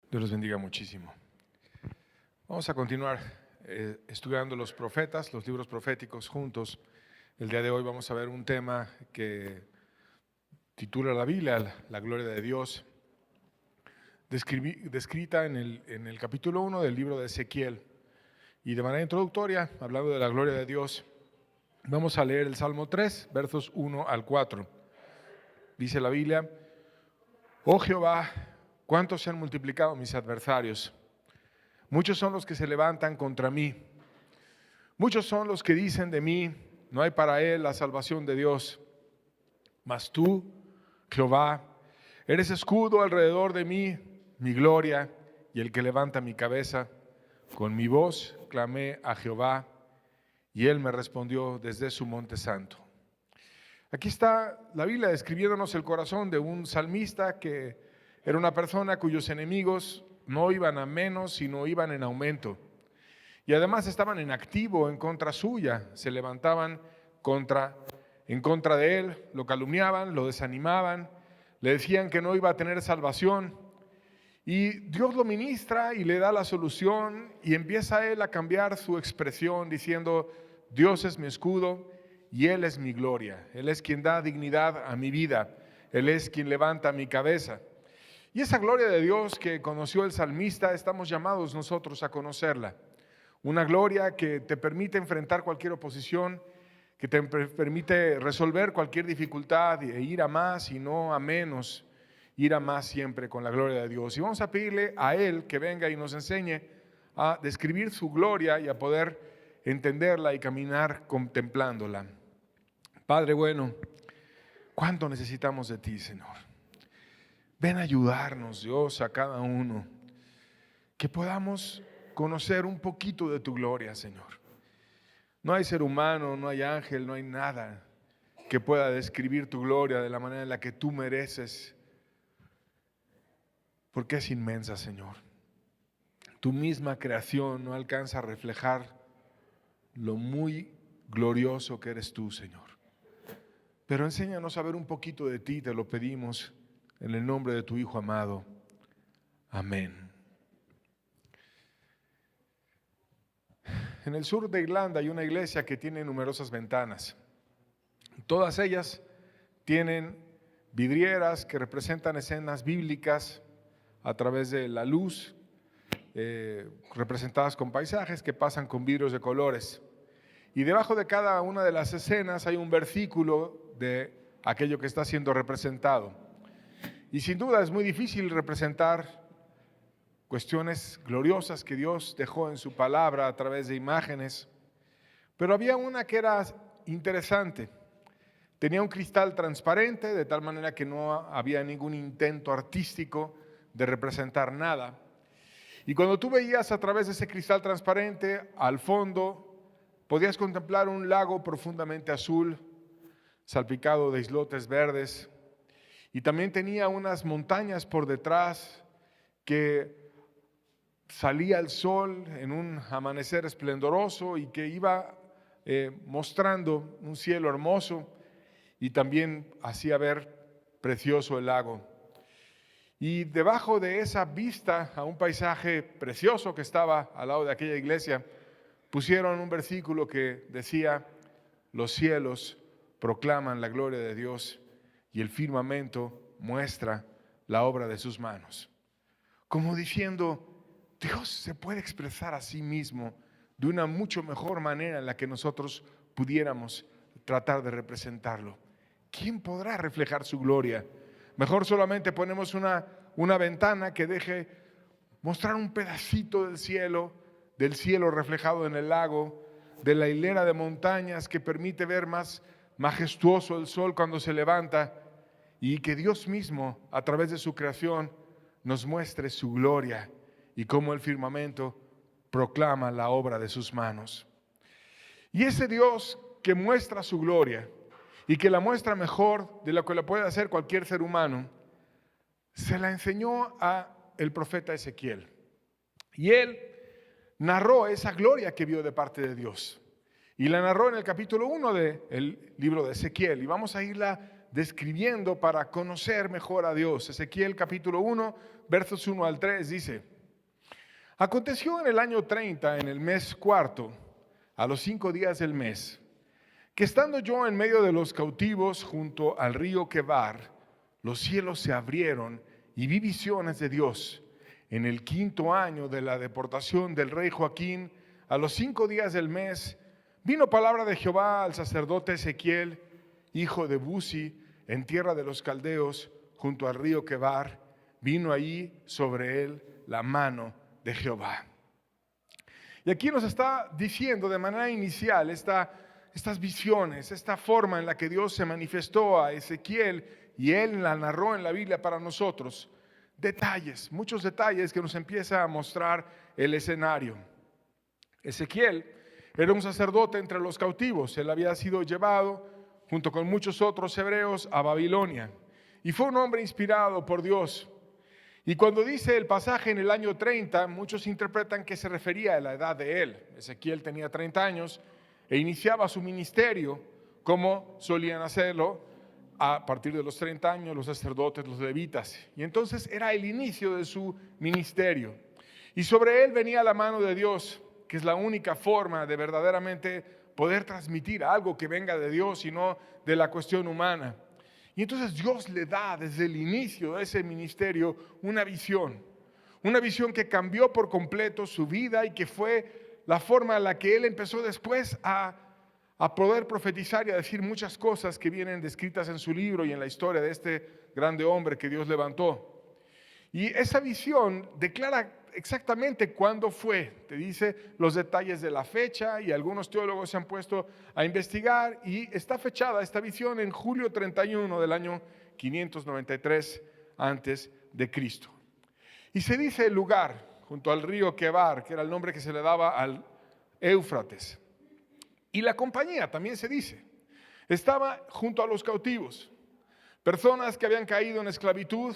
Dios los bendiga muchísimo. Vamos a continuar estudiando los profetas, los libros proféticos juntos. El día de hoy vamos a ver un tema que titula la Biblia, la gloria de Dios, descrita en el capítulo 1 del libro de Ezequiel. Y de manera introductoria, hablando de la gloria de Dios, vamos a leer el Salmo 3, versos 1 al 4. Dice la Biblia: Oh Jehová, ¿cuántos se han multiplicado mis adversarios? Muchos son los que se levantan contra mí. Muchos son los que dicen de mí: no hay para él la salvación de Dios. Mas tú, Jehová, eres escudo alrededor de mí, mi gloria y el que levanta mi cabeza. Con mi voz clamé a Jehová, y él me respondió desde su monte santo. Aquí está la Biblia describiéndonos el corazón de un salmista que era una persona cuyos enemigos no iban a menos, sino iban en aumento. Y además estaban en activo en contra suya, se levantaban en contra de él, lo calumniaban, lo desanimaban, le decían que no iba a tener salvación. Y Dios lo ministra y le da la solución, y empieza él a cambiar su expresión diciendo: Dios es mi escudo y Él es mi gloria. Él es quien da dignidad a mi vida. Él es quien levanta mi cabeza. Y esa gloria de Dios que conoció el salmista, estamos llamados nosotros a conocerla. Una gloria que te permite enfrentar cualquier oposición, que te permite resolver cualquier dificultad e ir a más y no a menos, ir a más siempre con la gloria de Dios. Y vamos a pedirle a Él que venga y nos enseñe a describir su gloria y a poder entenderla y caminar contemplándola. Padre bueno, ¿cuánto necesitamos de ti, Señor? Ven a ayudarnos, Dios, a cada uno, que podamos conocer un poquito de tu gloria, Señor. No hay ser humano, no hay ángel, no hay nada que pueda describir tu gloria de la manera en la que tú mereces, porque es inmensa, Señor. Tu misma creación no alcanza a reflejar lo muy glorioso que eres tú, Señor. Pero enséñanos a ver un poquito de ti, te lo pedimos en el nombre de tu Hijo amado. Amén. En el sur de Irlanda hay una iglesia que tiene numerosas ventanas. Todas ellas tienen vidrieras que representan escenas bíblicas a través de la luz, representadas con paisajes que pasan con vidrios de colores. Y debajo de cada una de las escenas hay un versículo de aquello que está siendo representado. Y sin duda es muy difícil representar cuestiones gloriosas que Dios dejó en su palabra a través de imágenes. Pero había una que era interesante. Tenía un cristal transparente, de tal manera que no había ningún intento artístico de representar nada. Y cuando tú veías a través de ese cristal transparente, al fondo podías contemplar un lago profundamente azul, salpicado de islotes verdes, y también tenía unas montañas por detrás que salía el sol en un amanecer esplendoroso y que iba mostrando un cielo hermoso, y también hacía ver precioso el lago. Y debajo de esa vista a un paisaje precioso que estaba al lado de aquella iglesia, pusieron un versículo que decía: los cielos proclaman la gloria de Dios y el firmamento muestra la obra de sus manos. Como diciendo, Dios se puede expresar a sí mismo de una mucho mejor manera en la que nosotros pudiéramos tratar de representarlo. ¿Quién podrá reflejar su gloria? Mejor solamente ponemos una ventana que deje mostrar un pedacito del cielo reflejado en el lago, de la hilera de montañas que permite ver más majestuoso el sol cuando se levanta, y que Dios mismo, a través de su creación, nos muestre su gloria y cómo el firmamento proclama la obra de sus manos. Y ese Dios que muestra su gloria y que la muestra mejor de lo que la puede hacer cualquier ser humano, se la enseñó a el profeta Ezequiel. Y él narró esa gloria que vio de parte de Dios. Y la narró en el capítulo 1 del libro de Ezequiel. Y vamos a irla describiendo para conocer mejor a Dios. Ezequiel capítulo 1, versos 1 al 3 dice: Aconteció en el año 30, en el mes cuarto, a los 5 días del mes, que estando yo en medio de los cautivos junto al río Quebar, los cielos se abrieron y vi visiones de Dios. En el 5.º año de la deportación del rey Joaquín, a los 5 días del mes, vino palabra de Jehová al sacerdote Ezequiel, hijo de Buzi, en tierra de los caldeos, junto al río Quebar. Vino ahí sobre él la mano de Jehová. Y aquí nos está diciendo de manera inicial estas visiones, esta forma en la que Dios se manifestó a Ezequiel y él la narró en la Biblia para nosotros. Detalles, muchos detalles que nos empieza a mostrar el escenario. Ezequiel era un sacerdote entre los cautivos. Él había sido llevado junto con muchos otros hebreos a Babilonia y fue un hombre inspirado por Dios. Y cuando dice el pasaje en el año 30, muchos interpretan que se refería a la edad de él. Ezequiel tenía 30 años e iniciaba su ministerio como solían hacerlo a partir de los 30 años los sacerdotes, los levitas. Y entonces era el inicio de su ministerio. Y sobre él venía la mano de Dios, que es la única forma de verdaderamente poder transmitir algo que venga de Dios y no de la cuestión humana. Y entonces Dios le da desde el inicio de ese ministerio una visión que cambió por completo su vida y que fue la forma en la que él empezó después a poder profetizar y a decir muchas cosas que vienen descritas en su libro y en la historia de este grande hombre que Dios levantó. Y esa visión declara exactamente cuándo fue, te dice los detalles de la fecha, y algunos teólogos se han puesto a investigar y está fechada esta visión en julio 31 del año 593 antes de Cristo. Y se dice el lugar junto al río Quebar, que era el nombre que se le daba al Éufrates. Y la compañía también se dice, estaba junto a los cautivos, personas que habían caído en esclavitud,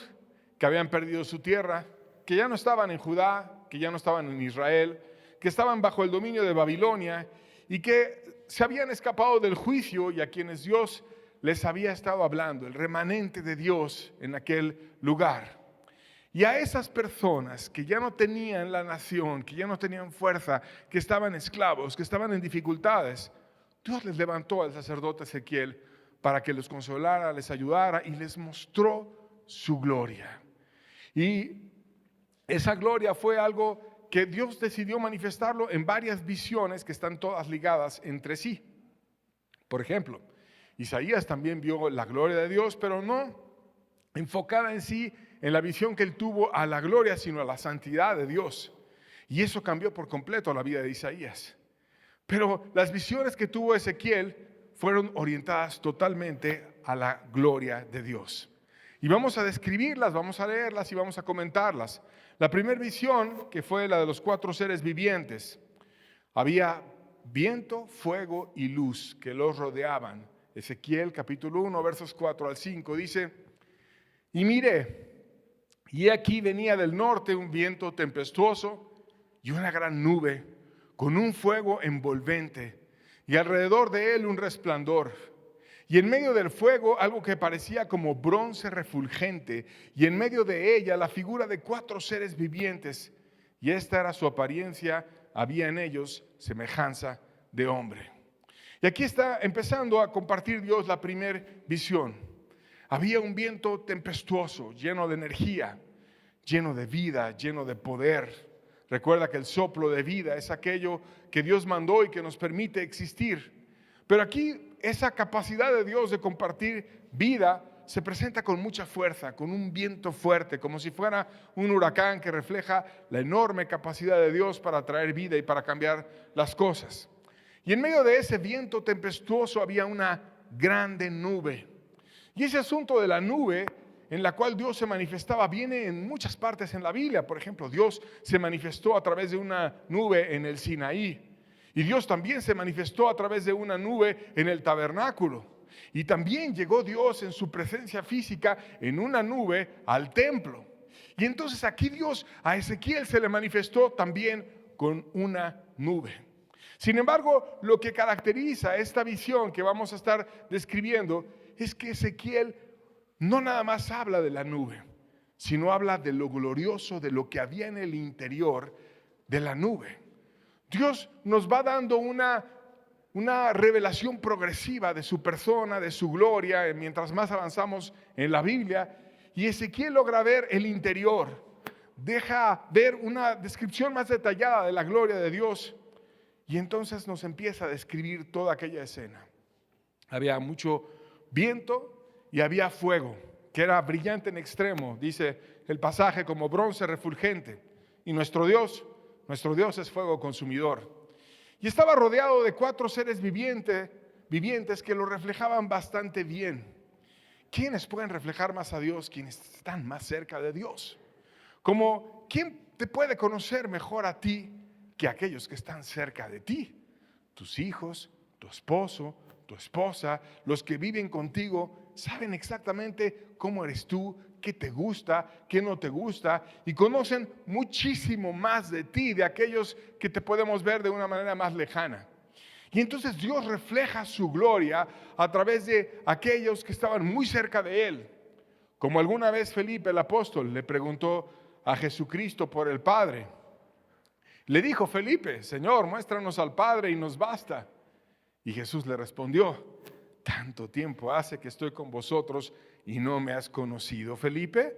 que habían perdido su tierra, que ya no estaban en Judá, que ya no estaban en Israel, que estaban bajo el dominio de Babilonia y que se habían escapado del juicio y a quienes Dios les había estado hablando, el remanente de Dios en aquel lugar. Y a esas personas que ya no tenían la nación, que ya no tenían fuerza, que estaban esclavos, que estaban en dificultades, Dios les levantó al sacerdote Ezequiel para que los consolara, les ayudara y les mostró su gloria. Y esa gloria fue algo que Dios decidió manifestarlo en varias visiones que están todas ligadas entre sí. Por ejemplo, Isaías también vio la gloria de Dios, pero no enfocada en sí en la visión que él tuvo a la gloria, sino a la santidad de Dios. Y eso cambió por completo la vida de Isaías. Pero las visiones que tuvo Ezequiel fueron orientadas totalmente a la gloria de Dios. Y vamos a describirlas, vamos a leerlas y vamos a comentarlas. La primera visión, que fue la de los 4 seres vivientes, había viento, fuego y luz que los rodeaban. Ezequiel capítulo 1, versos 4 al 5 dice: Y miré, y aquí venía del norte un viento tempestuoso y una gran nube con un fuego envolvente, y alrededor de él un resplandor. Y en medio del fuego algo que parecía como bronce refulgente, y en medio de ella la figura de 4 seres vivientes, y esta era su apariencia, había en ellos semejanza de hombre. Y aquí está empezando a compartir Dios la primera visión. Había un viento tempestuoso, lleno de energía, lleno de vida, lleno de poder. Recuerda que el soplo de vida es aquello que Dios mandó y que nos permite existir. Pero aquí esa capacidad de Dios de compartir vida se presenta con mucha fuerza, con un viento fuerte, como si fuera un huracán que refleja la enorme capacidad de Dios para traer vida y para cambiar las cosas. Y en medio de ese viento tempestuoso había una grande nube. Y ese asunto de la nube en la cual Dios se manifestaba viene en muchas partes en la Biblia. Por ejemplo, Dios se manifestó a través de una nube en el Sinaí. Y Dios también se manifestó a través de una nube en el tabernáculo. Y también llegó Dios en su presencia física en una nube al templo. Y entonces aquí Dios a Ezequiel se le manifestó también con una nube. Sin embargo, lo que caracteriza esta visión que vamos a estar describiendo es que Ezequiel no nada más habla de la nube, sino habla de lo glorioso, de lo que había en el interior de la nube. Dios nos va dando una revelación progresiva de su persona, de su gloria, mientras más avanzamos en la Biblia. Y Ezequiel logra ver el interior, deja ver una descripción más detallada de la gloria de Dios. Y entonces nos empieza a describir toda aquella escena. Había mucho viento y había fuego, que era brillante en extremo, dice el pasaje, como bronce refulgente. Y nuestro Dios es fuego consumidor. Y estaba rodeado de 4 seres vivientes que lo reflejaban bastante bien. ¿Quiénes pueden reflejar más a Dios? Quienes están más cerca de Dios. Como, ¿quién te puede conocer mejor a ti que aquellos que están cerca de ti? Tus hijos, tu esposo, tu esposa, los que viven contigo, saben exactamente cómo eres tú, qué te gusta, qué no te gusta, y conocen muchísimo más de ti, de aquellos que te podemos ver de una manera más lejana. Y entonces Dios refleja su gloria a través de aquellos que estaban muy cerca de Él. Como alguna vez Felipe el apóstol le preguntó a Jesucristo por el Padre. Le dijo Felipe: Señor, muéstranos al Padre y nos basta. Y Jesús le respondió: tanto tiempo hace que estoy con vosotros y no me has conocido, Felipe.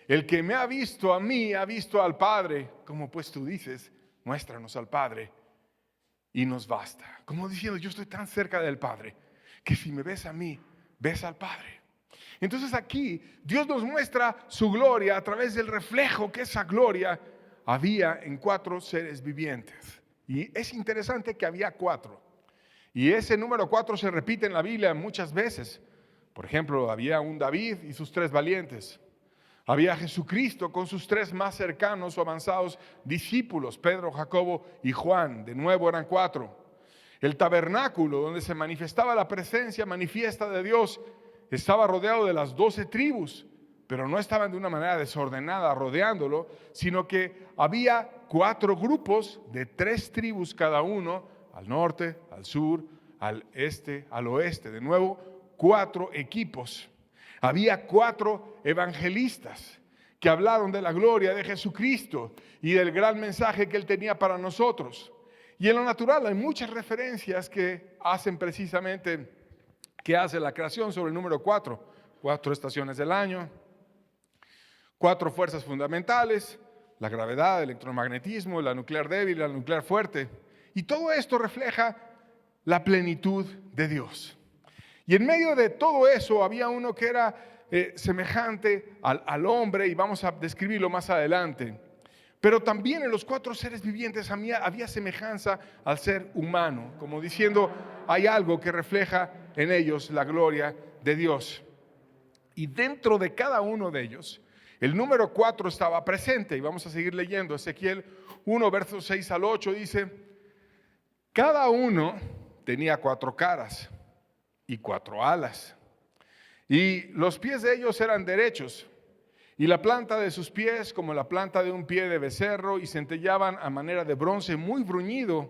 El que me ha visto a mí, ha visto al Padre. Como pues tú dices, muéstranos al Padre y nos basta. Como diciendo, yo estoy tan cerca del Padre que si me ves a mí, ves al Padre. Entonces aquí Dios nos muestra su gloria a través del reflejo que esa gloria había en 4 seres vivientes. Y es interesante que había 4. Y ese número 4 se repite en la Biblia muchas veces. Por ejemplo, había un David y sus 3 valientes. Había Jesucristo con sus 3 más cercanos o avanzados discípulos, Pedro, Jacobo y Juan. De nuevo eran 4. El tabernáculo donde se manifestaba la presencia manifiesta de Dios estaba rodeado de las 12 tribus, pero no estaban de una manera desordenada rodeándolo, sino que había 4 grupos de 3 tribus cada uno, al norte, al sur, al este, al oeste. De nuevo, 4 equipos. Había 4 evangelistas que hablaron de la gloria de Jesucristo y del gran mensaje que Él tenía para nosotros. Y en lo natural hay muchas referencias que hacen precisamente, que hace la creación sobre el número 4. 4 estaciones del año, 4 fuerzas fundamentales, la gravedad, el electromagnetismo, la nuclear débil, la nuclear fuerte. Y todo esto refleja la plenitud de Dios. Y en medio de todo eso había uno que era semejante al hombre, y vamos a describirlo más adelante. Pero también en los 4 seres vivientes había semejanza al ser humano, como diciendo, hay algo que refleja en ellos la gloria de Dios. Y dentro de cada uno de ellos, el número 4 estaba presente. Y vamos a seguir leyendo. Ezequiel 1, versos 6 al 8 dice: cada uno tenía 4 caras y 4 alas, y los pies de ellos eran derechos, y la planta de sus pies como la planta de un pie de becerro, y centellaban a manera de bronce muy bruñido,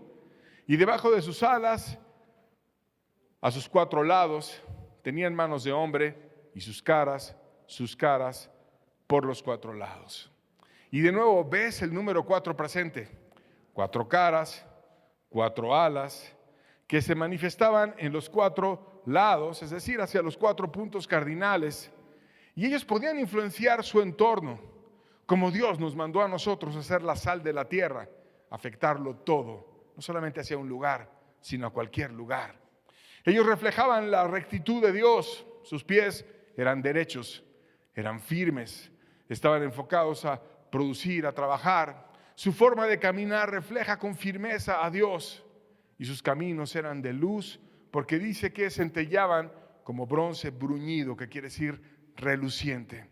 y debajo de sus alas, a sus 4 lados, tenían manos de hombre, y sus caras por los 4 lados. Y de nuevo ves el número 4 presente: 4 caras, 4 alas, que se manifestaban en los 4 lados, es decir, hacia los 4 puntos cardinales. Y ellos podían influenciar su entorno, como Dios nos mandó a nosotros a ser la sal de la tierra, afectarlo todo, no solamente hacia un lugar, sino a cualquier lugar. Ellos reflejaban la rectitud de Dios. Sus pies eran derechos, eran firmes, estaban enfocados a producir, a trabajar. Su forma de caminar refleja con firmeza a Dios, y sus caminos eran de luz, porque dice que centellaban como bronce bruñido, que quiere decir reluciente.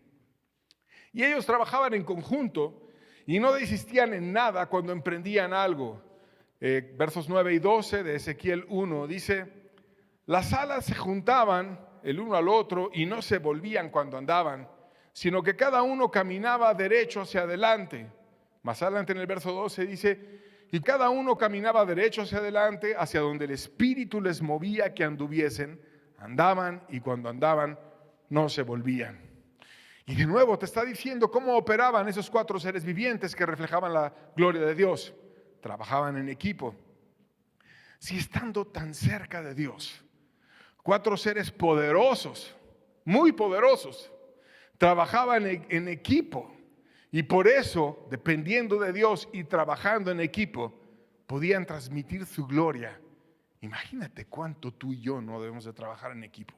Y ellos trabajaban en conjunto y no desistían en nada cuando emprendían algo. Versos 9 y 12 de Ezequiel 1 dice: las alas se juntaban el uno al otro y no se volvían cuando andaban, sino que cada uno caminaba derecho hacia adelante. Más adelante en el verso 12 dice: y cada uno caminaba derecho hacia adelante, hacia donde el Espíritu les movía que anduviesen. andaban y cuando andaban no se volvían. Y de nuevo te está diciendo cómo operaban esos 4 seres vivientes que reflejaban la gloria de Dios. Trabajaban en equipo. Si estando tan cerca de Dios, 4 seres poderosos, muy poderosos, trabajaban en equipo y por eso, dependiendo de Dios y trabajando en equipo, podían transmitir su gloria. Imagínate cuánto tú y yo no debemos de trabajar en equipo.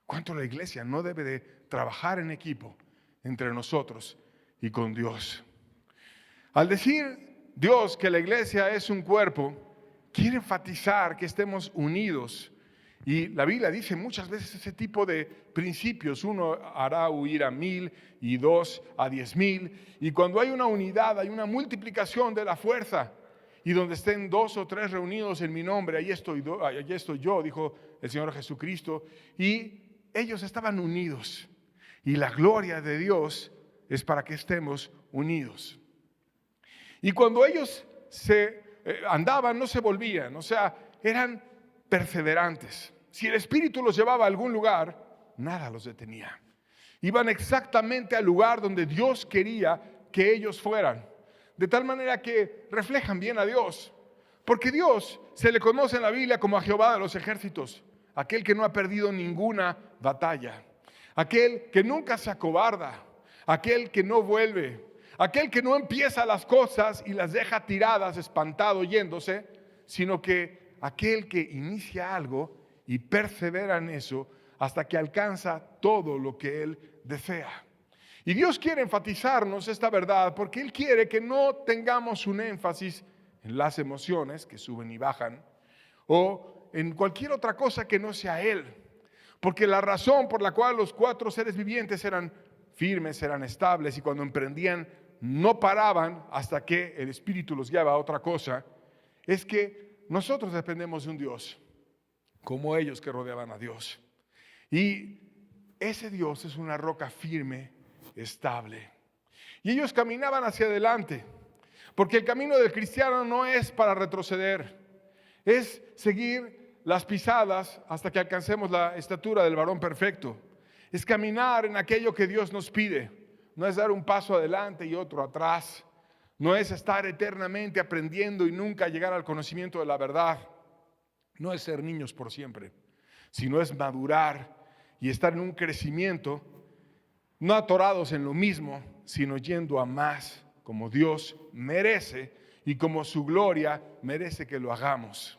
Cuánto la iglesia no debe de trabajar en equipo entre nosotros y con Dios. Al decir Dios que la iglesia es un cuerpo, quiere enfatizar que estemos unidos. Y la Biblia dice muchas veces ese tipo de principios. 1 hará huir a 1000 y 2 a 10,000. Y cuando hay una unidad, hay una multiplicación de la fuerza. Y donde estén 2 o 3 reunidos en mi nombre, allí estoy yo, dijo el Señor Jesucristo. Y ellos estaban unidos. Y la gloria de Dios es para que estemos unidos. Y cuando ellos andaban, no se volvían, o sea, eran perseverantes. Si el Espíritu los llevaba a algún lugar, nada los detenía. Iban exactamente al lugar donde Dios quería que ellos fueran. De tal manera que reflejan bien a Dios. Porque Dios se le conoce en la Biblia como a Jehová de los ejércitos. Aquel que no ha perdido ninguna batalla. Aquel que nunca se acobarda. Aquel que no vuelve. Aquel que no empieza las cosas y las deja tiradas, espantado, yéndose. Sino que aquel que inicia algo y persevera en eso hasta que alcanza todo lo que Él desea. Y Dios quiere enfatizarnos esta verdad porque Él quiere que no tengamos un énfasis en las emociones que suben y bajan o en cualquier otra cosa que no sea Él. Porque la razón por la cual los 4 seres vivientes eran firmes, eran estables y cuando emprendían no paraban hasta que el Espíritu los guiaba a otra cosa, es que nosotros dependemos de un Dios, como ellos que rodeaban a Dios. Y ese Dios es una roca firme, estable. Y ellos caminaban hacia adelante, porque el camino del cristiano no es para retroceder, es seguir las pisadas hasta que alcancemos la estatura del varón perfecto. Es caminar en aquello que Dios nos pide, no es dar un paso adelante y otro atrás. No es estar eternamente aprendiendo y nunca llegar al conocimiento de la verdad. No es ser niños por siempre, sino es madurar y estar en un crecimiento, no atorados en lo mismo, sino yendo a más, como Dios merece y como su gloria merece que lo hagamos.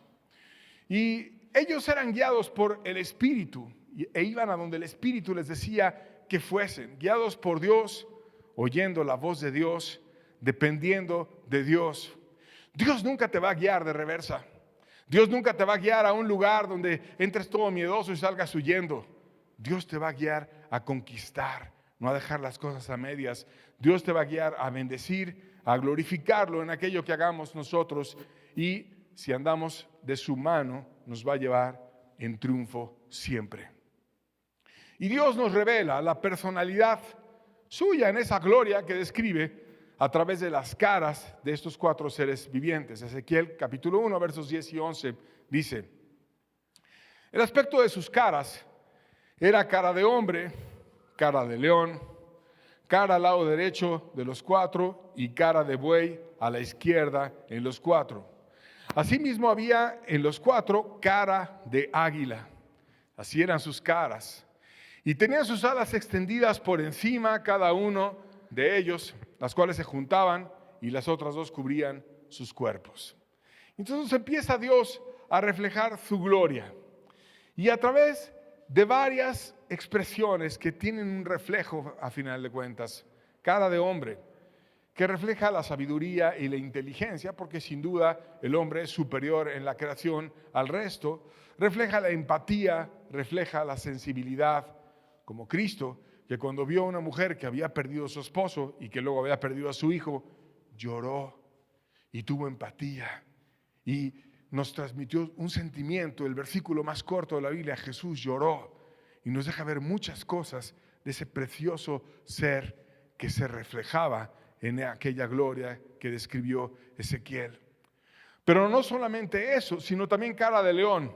Y ellos eran guiados por el Espíritu e iban a donde el Espíritu les decía que fuesen, guiados por Dios, oyendo la voz de Dios, dependiendo de Dios. Dios nunca te va a guiar de reversa. Dios nunca te va a guiar a un lugar donde entres todo miedoso y salgas huyendo. Dios te va a guiar a conquistar, no a dejar las cosas a medias. Dios te va a guiar a bendecir, a glorificarlo en aquello que hagamos nosotros. Y si andamos de su mano, nos va a llevar en triunfo siempre. Y Dios nos revela la personalidad suya en esa gloria que describe a través de las caras de estos 4 seres vivientes. Ezequiel capítulo 1, versos 10 y 11 dice: el aspecto de sus caras era cara de hombre, cara de león, cara al lado derecho de los 4 y cara de buey a la izquierda en los 4. Asimismo había en los 4 cara de águila. Así eran sus caras. Y tenían sus alas extendidas por encima cada uno de ellos, las cuales se juntaban y las otras 2 cubrían sus cuerpos. Entonces empieza Dios a reflejar su gloria. Y a través de varias expresiones que tienen un reflejo a final de cuentas. Cara de hombre, que refleja la sabiduría y la inteligencia, porque sin duda el hombre es superior en la creación al resto. Refleja la empatía, refleja la sensibilidad, como Cristo, que cuando vio a una mujer que había perdido a su esposo y que luego había perdido a su hijo, lloró y tuvo empatía y nos transmitió un sentimiento. El versículo más corto de la Biblia, Jesús lloró, y nos deja ver muchas cosas de ese precioso ser que se reflejaba en aquella gloria que describió Ezequiel. Pero no solamente eso, sino también cara de león.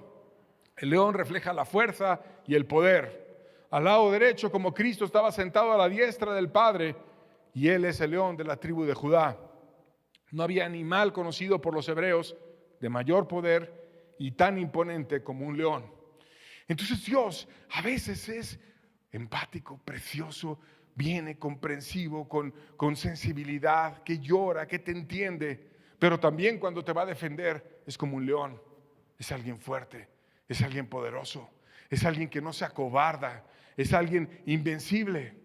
El león refleja la fuerza y el poder. Al lado derecho, como Cristo, estaba sentado a la diestra del Padre, y Él es el león de la tribu de Judá. No había animal conocido por los hebreos de mayor poder y tan imponente como un león. Entonces Dios a veces es empático, precioso, viene comprensivo, con sensibilidad, que llora, que te entiende, pero también cuando te va a defender es como un león. Es alguien fuerte, es alguien poderoso, es alguien que no se acobarda, es alguien invencible,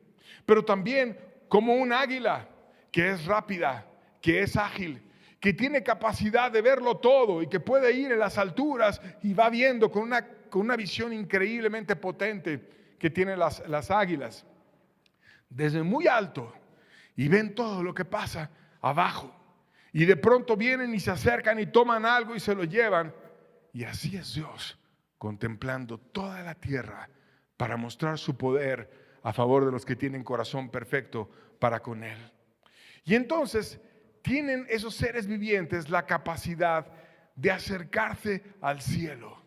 pero también como un águila que es rápida, que es ágil, que tiene capacidad de verlo todo y que puede ir en las alturas y va viendo con una visión increíblemente potente que tienen las águilas. Desde muy alto y ven todo lo que pasa abajo. Y de pronto vienen y se acercan y toman algo y se lo llevan. Y así es Dios, contemplando toda la tierra para mostrar su poder a favor de los que tienen corazón perfecto para con Él. Y entonces tienen esos seres vivientes la capacidad de acercarse al cielo.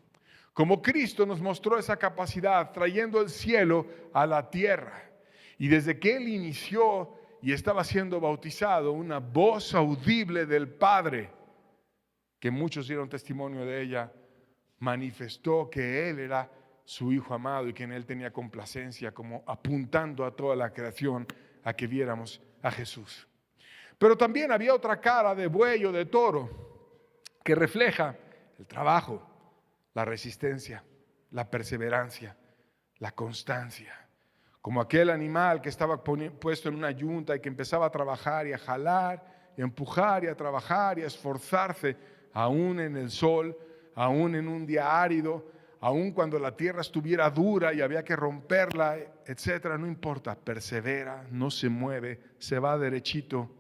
Como Cristo nos mostró esa capacidad trayendo el cielo a la tierra. Y desde que Él inició y estaba siendo bautizado, una voz audible del Padre, que muchos dieron testimonio de ella, manifestó que Él era su Hijo amado y que en Él tenía complacencia, como apuntando a toda la creación a que viéramos a Jesús. Pero también había otra cara de buey o de toro que refleja el trabajo, la resistencia, la perseverancia, la constancia. Como aquel animal que estaba puesto en una yunta y que empezaba a trabajar y a jalar y a empujar y a trabajar y a esforzarse, aún en el sol, aún en un día árido, aún cuando la tierra estuviera dura y había que romperla, etcétera, no importa, persevera, no se mueve, se va derechito.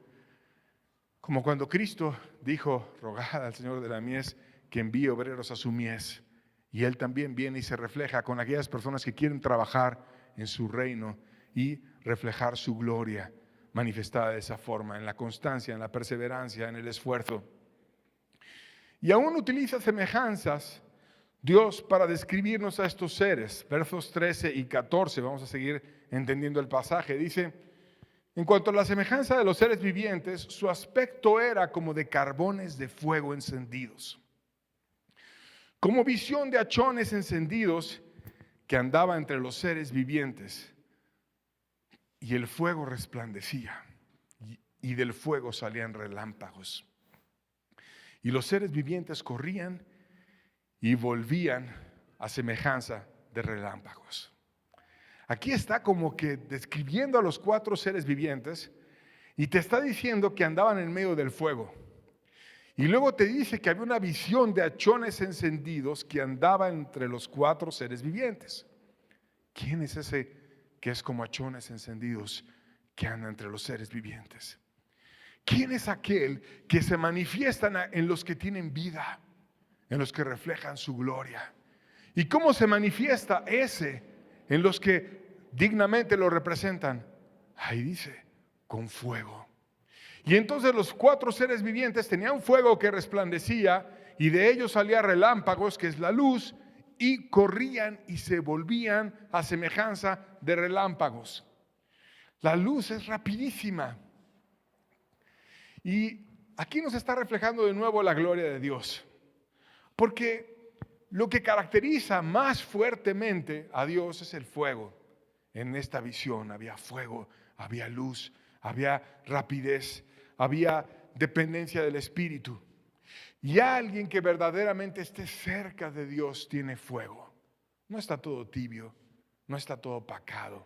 Como cuando Cristo dijo, rogad al Señor de la mies que envíe obreros a su mies. Y Él también viene y se refleja con aquellas personas que quieren trabajar en su reino y reflejar su gloria manifestada de esa forma, en la constancia, en la perseverancia, en el esfuerzo. Y aún utiliza semejanzas Dios para describirnos a estos seres. Versos 13 y 14, vamos a seguir entendiendo el pasaje. Dice, en cuanto a la semejanza de los seres vivientes, su aspecto era como de carbones de fuego encendidos, como visión de hachones encendidos que andaba entre los seres vivientes. Y el fuego resplandecía, y del fuego salían relámpagos. Y los seres vivientes corrían y volvían a semejanza de relámpagos. Aquí está como que describiendo a los 4 seres vivientes y te está diciendo que andaban en medio del fuego. Y luego te dice que había una visión de hachones encendidos que andaba entre los 4 seres vivientes. ¿Quién es ese que es como hachones encendidos que anda entre los seres vivientes? ¿Quién es aquel que se manifiesta en los que tienen vida, en los que reflejan su gloria? ¿Y cómo se manifiesta ese en los que dignamente lo representan? Ahí dice, con fuego. Y entonces los 4 seres vivientes tenían fuego que resplandecía y de ellos salía relámpagos, que es la luz, y corrían y se volvían a semejanza de relámpagos. La luz es rapidísima. Y aquí nos está reflejando de nuevo la gloria de Dios. Porque lo que caracteriza más fuertemente a Dios es el fuego. En esta visión había fuego, había luz, había rapidez, había dependencia del Espíritu. Y alguien que verdaderamente esté cerca de Dios tiene fuego. No está todo tibio, no está todo opacado,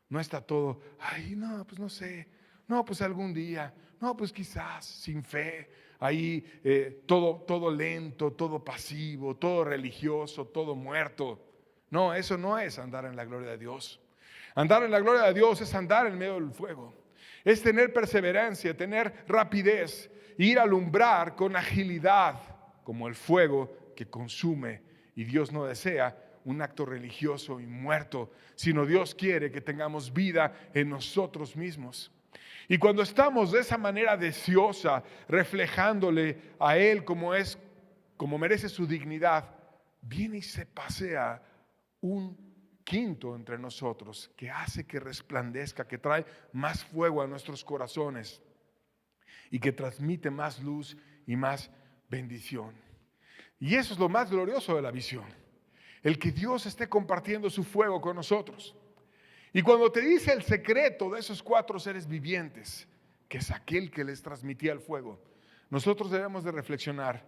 no está todo, ay, no, pues no sé, no, pues algún día, no, pues quizás, sin fe, ahí todo lento, todo pasivo, todo religioso, todo muerto. No, eso no es andar en la gloria de Dios. Andar en la gloria de Dios es andar en medio del fuego. Es tener perseverancia, tener rapidez, ir a alumbrar con agilidad, como el fuego que consume. Y Dios no desea un acto religioso y muerto, sino Dios quiere que tengamos vida en nosotros mismos. Y cuando estamos de esa manera deseosa, reflejándole a Él como merece su dignidad, viene y se pasea un quinto entre nosotros que hace que resplandezca, que trae más fuego a nuestros corazones y que transmite más luz y más bendición. Y eso es lo más glorioso de la visión, el que Dios esté compartiendo su fuego con nosotros. Y cuando te dice el secreto de esos 4 seres vivientes, que es aquel que les transmitía el fuego, nosotros debemos de reflexionar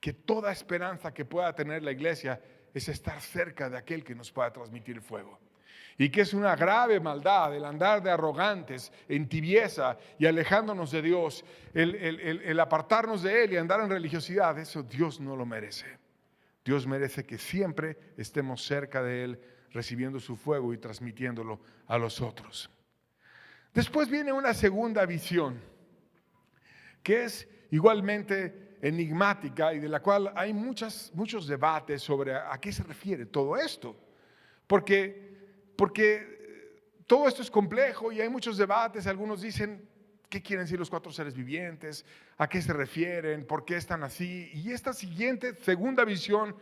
que toda esperanza que pueda tener la iglesia es estar cerca de aquel que nos pueda transmitir el fuego. Y que es una grave maldad el andar de arrogantes, en tibieza y alejándonos de Dios, el apartarnos de Él y andar en religiosidad. Eso Dios no lo merece. Dios merece que siempre estemos cerca de Él, recibiendo su fuego y transmitiéndolo a los otros. Después viene una segunda visión, que es igualmente enigmática y de la cual hay muchos debates sobre a qué se refiere todo esto. Porque todo esto es complejo y hay muchos debates. Algunos dicen, ¿qué quieren decir los 4 seres vivientes? ¿A qué se refieren? ¿Por qué están así? Y esta segunda visión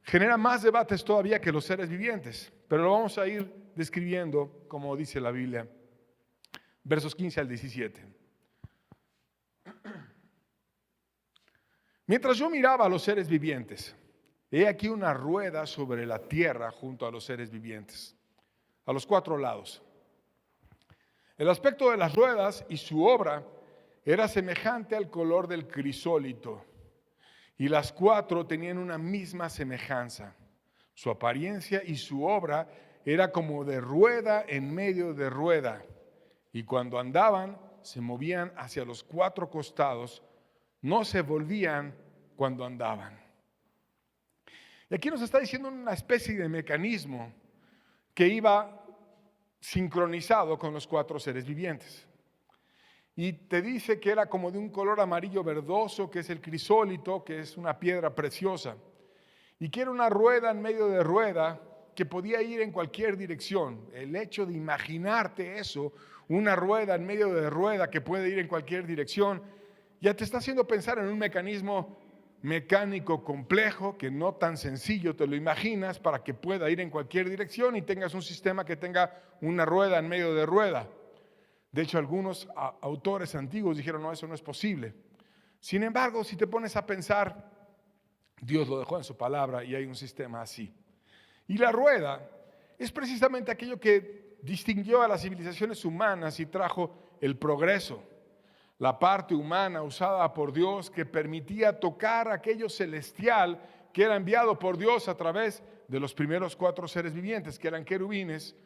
genera más debates todavía que los seres vivientes. Pero lo vamos a ir describiendo como dice la Biblia. Versos 15 al 17. Mientras yo miraba a los seres vivientes, he aquí una rueda sobre la tierra junto a los seres vivientes, a los 4 lados. El aspecto de las ruedas y su obra era semejante al color del crisólito, y las 4 tenían una misma semejanza. Su apariencia y su obra era como de rueda en medio de rueda, y cuando andaban se movían hacia los 4 costados, no se volvían cuando andaban. Y aquí nos está diciendo una especie de mecanismo que iba sincronizado con los 4 seres vivientes. Y te dice que era como de un color amarillo verdoso, que es el crisólito, que es una piedra preciosa. Y que era una rueda en medio de rueda que podía ir en cualquier dirección. El hecho de imaginarte eso, una rueda en medio de rueda que puede ir en cualquier dirección, ya te está haciendo pensar en un mecanismo mecánico complejo, que no tan sencillo te lo imaginas, para que pueda ir en cualquier dirección y tengas un sistema que tenga una rueda en medio de rueda. De hecho, algunos autores antiguos dijeron, no, eso no es posible. Sin embargo, si te pones a pensar, Dios lo dejó en su palabra y hay un sistema así. Y la rueda es precisamente aquello que distinguió a las civilizaciones humanas y trajo el progreso. La parte humana usada por Dios que permitía tocar aquello celestial que era enviado por Dios a través de los primeros 4 seres vivientes, que eran querubines,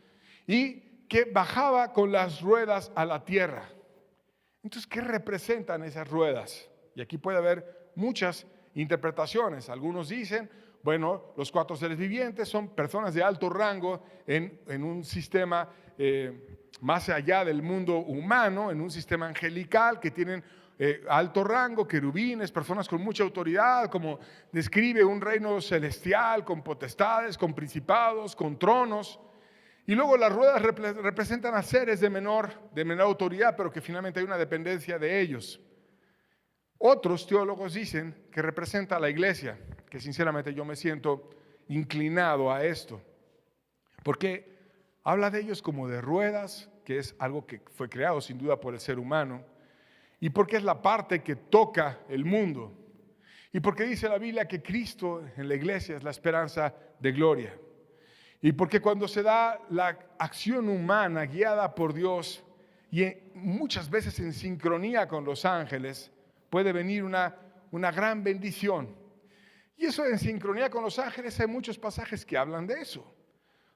y que bajaba con las ruedas a la tierra. Entonces, ¿qué representan esas ruedas? Y aquí puede haber muchas interpretaciones. Algunos dicen, bueno, los 4 seres vivientes son personas de alto rango en un sistema más allá del mundo humano, en un sistema angelical que tienen alto rango, querubines, personas con mucha autoridad, como describe un reino celestial, con potestades, con principados, con tronos. Y luego las ruedas representan a seres de menor autoridad, pero que finalmente hay una dependencia de ellos. Otros teólogos dicen que representa a la iglesia, que sinceramente yo me siento inclinado a esto, porque habla de ellos como de ruedas, que es algo que fue creado sin duda por el ser humano, y porque es la parte que toca el mundo, y porque dice la Biblia que Cristo en la iglesia es la esperanza de gloria, y porque cuando se da la acción humana guiada por Dios y muchas veces en sincronía con los ángeles, puede venir una gran bendición. Y eso en sincronía con los ángeles hay muchos pasajes que hablan de eso.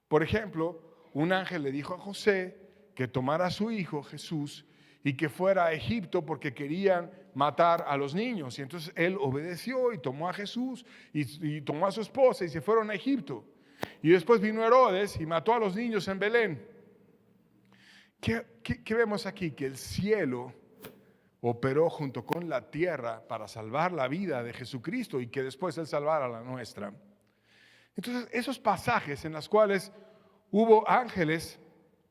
Por ejemplo, un ángel le dijo a José que tomara a su hijo Jesús y que fuera a Egipto porque querían matar a los niños. Y entonces él obedeció y tomó a Jesús y tomó a su esposa y se fueron a Egipto. Y después vino Herodes y mató a los niños en Belén. ¿Qué vemos aquí? Que el cielo operó junto con la tierra para salvar la vida de Jesucristo y que después Él salvara la nuestra. Entonces, esos pasajes en los cuales hubo ángeles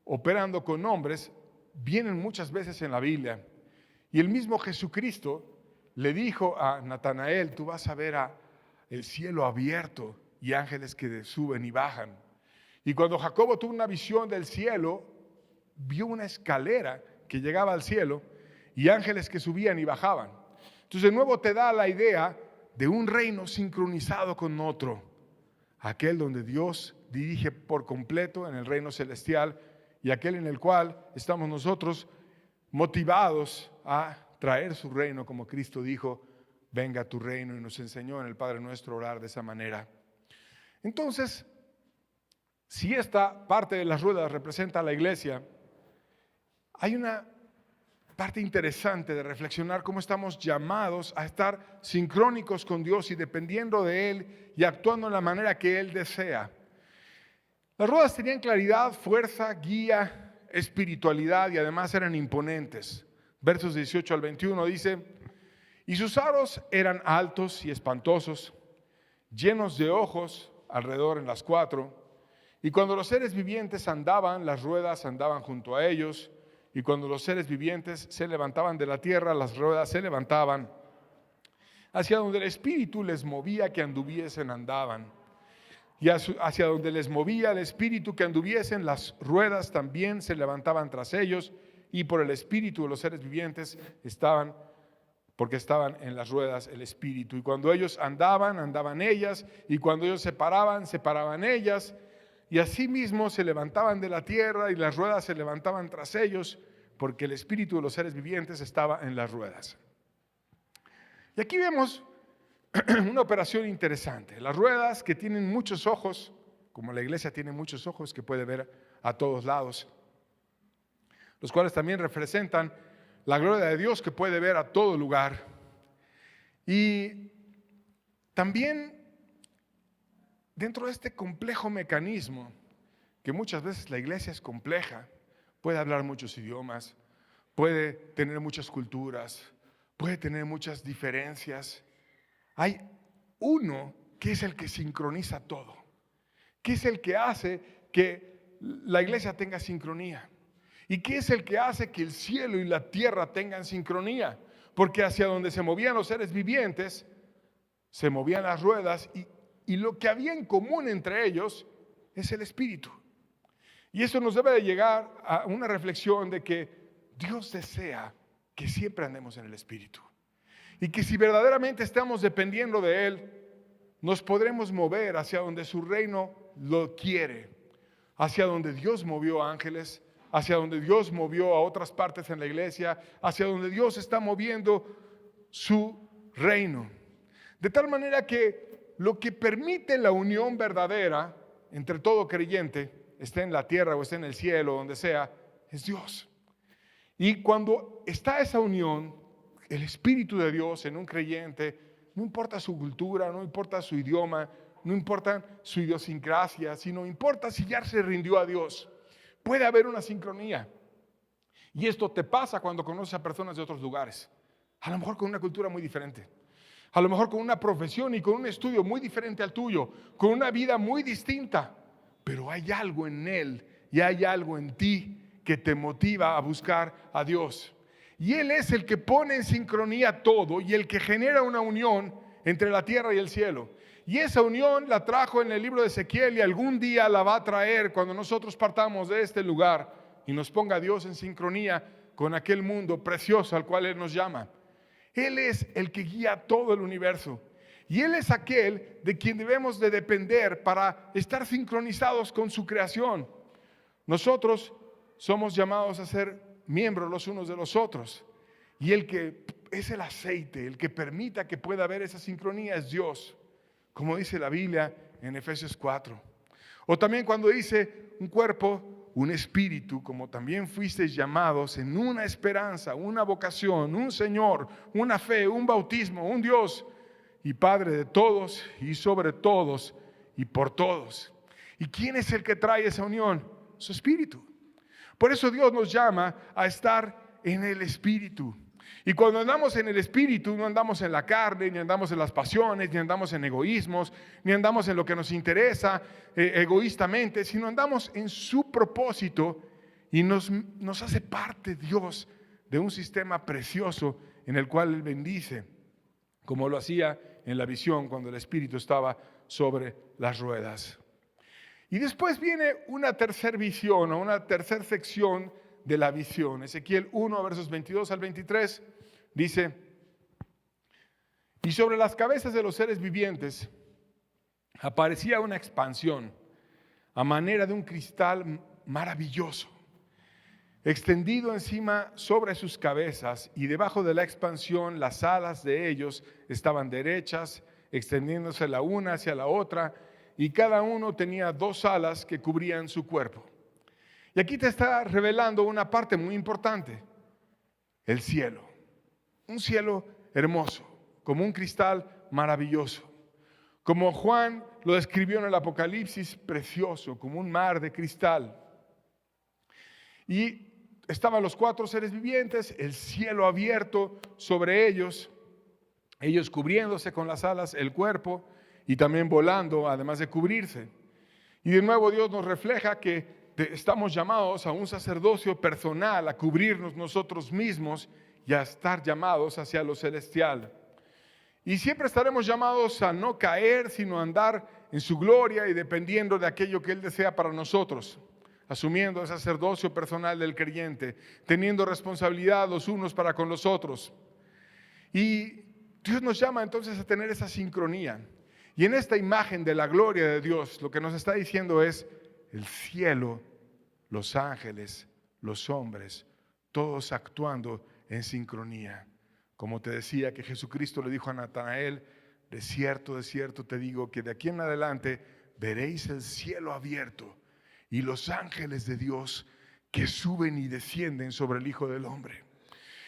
operando con hombres, vienen muchas veces en la Biblia. Y el mismo Jesucristo le dijo a Natanael, tú vas a ver el cielo abierto y ángeles que suben y bajan. Y cuando Jacobo tuvo una visión del cielo, vio una escalera que llegaba al cielo y ángeles que subían y bajaban. Entonces de nuevo te da la idea de un reino sincronizado con otro, aquel donde Dios dirige por completo en el reino celestial y aquel en el cual estamos nosotros motivados a traer su reino, como Cristo dijo, venga tu reino, y nos enseñó en el Padre Nuestro orar de esa manera. Entonces, si esta parte de las ruedas representa a la iglesia, hay una parte interesante de reflexionar cómo estamos llamados a estar sincrónicos con Dios y dependiendo de Él y actuando en la manera que Él desea. Las ruedas tenían claridad, fuerza, guía, espiritualidad y además eran imponentes. Versos 18 al 21 dice: y sus aros eran altos y espantosos, llenos de ojos alrededor en las cuatro. Y cuando los seres vivientes andaban, las ruedas andaban junto a ellos. Y cuando los seres vivientes se levantaban de la tierra, las ruedas se levantaban. Hacia donde el Espíritu les movía que anduviesen, andaban. Y hacia donde les movía el Espíritu que anduviesen, las ruedas también se levantaban tras ellos. Y por el Espíritu de los seres vivientes estaban, porque estaban en las ruedas el Espíritu. Y cuando ellos andaban, andaban ellas. Y cuando ellos se paraban, se paraban ellas. Y asimismo se levantaban de la tierra y las ruedas se levantaban tras ellos, porque el espíritu de los seres vivientes estaba en las ruedas. Y aquí vemos una operación interesante. Las ruedas que tienen muchos ojos, como la iglesia tiene muchos ojos que puede ver a todos lados, los cuales también representan la gloria de Dios que puede ver a todo lugar. Y también dentro de este complejo mecanismo, que muchas veces la iglesia es compleja, puede hablar muchos idiomas, puede tener muchas culturas, puede tener muchas diferencias. Hay uno que es el que sincroniza todo, que es el que hace que la iglesia tenga sincronía y que es el que hace que el cielo y la tierra tengan sincronía, porque hacia donde se movían los seres vivientes, se movían las ruedas y lo que había en común entre ellos es el Espíritu. Y eso nos debe de llegar a una reflexión de que Dios desea que siempre andemos en el Espíritu. Y que si verdaderamente estamos dependiendo de Él, nos podremos mover hacia donde su reino lo quiere. Hacia donde Dios movió a ángeles, hacia donde Dios movió a otras partes en la iglesia, hacia donde Dios está moviendo su reino. De tal manera que lo que permite la unión verdadera entre todo creyente, esté en la tierra o esté en el cielo, donde sea, es Dios. Y cuando está esa unión, el Espíritu de Dios en un creyente, no importa su cultura, no importa su idioma, no importa su idiosincrasia, sino importa si ya se rindió a Dios, puede haber una sincronía. Y esto te pasa cuando conoces a personas de otros lugares, a lo mejor con una cultura muy diferente. A lo mejor con una profesión y con un estudio muy diferente al tuyo, con una vida muy distinta, pero hay algo en él y hay algo en ti que te motiva a buscar a Dios. Y Él es el que pone en sincronía todo y el que genera una unión entre la tierra y el cielo. Y esa unión la trajo en el libro de Ezequiel y algún día la va a traer cuando nosotros partamos de este lugar y nos ponga Dios en sincronía con aquel mundo precioso al cual Él nos llama. Él es el que guía todo el universo y Él es aquel de quien debemos de depender para estar sincronizados con su creación. Nosotros somos llamados a ser miembros los unos de los otros y el que es el aceite, el que permita que pueda haber esa sincronía es Dios, como dice la Biblia en Efesios 4. O también cuando dice un cuerpo, un espíritu, como también fuisteis llamados en una esperanza, una vocación, un Señor, una fe, un bautismo, un Dios y Padre de todos y sobre todos y por todos. ¿Y quién es el que trae esa unión? Su Espíritu. Por eso Dios nos llama a estar en el Espíritu. Y cuando andamos en el Espíritu, no andamos en la carne, ni andamos en las pasiones, ni andamos en egoísmos, ni andamos en lo que nos interesa egoístamente, sino andamos en su propósito y nos hace parte Dios de un sistema precioso en el cual Él bendice, como lo hacía en la visión cuando el Espíritu estaba sobre las ruedas. Y después viene una tercera visión o una tercera sección de la visión. Ezequiel 1, versos 22 al 23, dice: y sobre las cabezas de los seres vivientes aparecía una expansión a manera de un cristal maravilloso, extendido encima sobre sus cabezas, y debajo de la expansión las alas de ellos estaban derechas, extendiéndose la una hacia la otra, y cada uno tenía 2 alas que cubrían su cuerpo. Y aquí te está revelando una parte muy importante: el cielo. Un cielo hermoso, como un cristal maravilloso. Como Juan lo describió en el Apocalipsis, precioso, como un mar de cristal. Y estaban los 4 seres vivientes, el cielo abierto sobre ellos, ellos cubriéndose con las alas, el cuerpo, y también volando, además de cubrirse. Y de nuevo Dios nos refleja que estamos llamados a un sacerdocio personal, a cubrirnos nosotros mismos y a estar llamados hacia lo celestial. Y siempre estaremos llamados a no caer, sino a andar en su gloria y dependiendo de aquello que Él desea para nosotros, asumiendo el sacerdocio personal del creyente, teniendo responsabilidad los unos para con los otros. Y Dios nos llama entonces a tener esa sincronía. Y en esta imagen de la gloria de Dios, lo que nos está diciendo es el cielo, los ángeles, los hombres, todos actuando en sincronía. Como te decía que Jesucristo le dijo a Natanael: de cierto te digo que de aquí en adelante veréis el cielo abierto y los ángeles de Dios que suben y descienden sobre el Hijo del Hombre.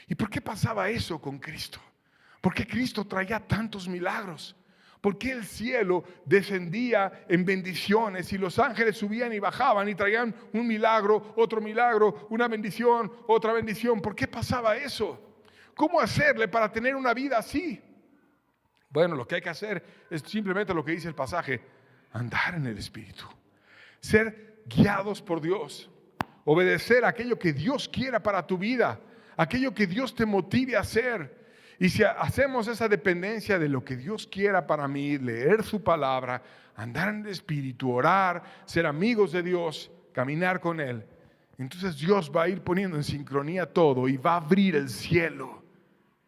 ¿Y por qué pasaba eso con Cristo? ¿Por qué Cristo traía tantos milagros? ¿Por qué el cielo descendía en bendiciones y los ángeles subían y bajaban y traían un milagro, otro milagro, una bendición, otra bendición? ¿Por qué pasaba eso? ¿Cómo hacerle para tener una vida así? Bueno, lo que hay que hacer es simplemente lo que dice el pasaje: andar en el Espíritu, ser guiados por Dios, obedecer aquello que Dios quiera para tu vida, aquello que Dios te motive a hacer. Y si hacemos esa dependencia de lo que Dios quiera para mí, leer su palabra, andar en el Espíritu, orar, ser amigos de Dios, caminar con Él, entonces Dios va a ir poniendo en sincronía todo y va a abrir el cielo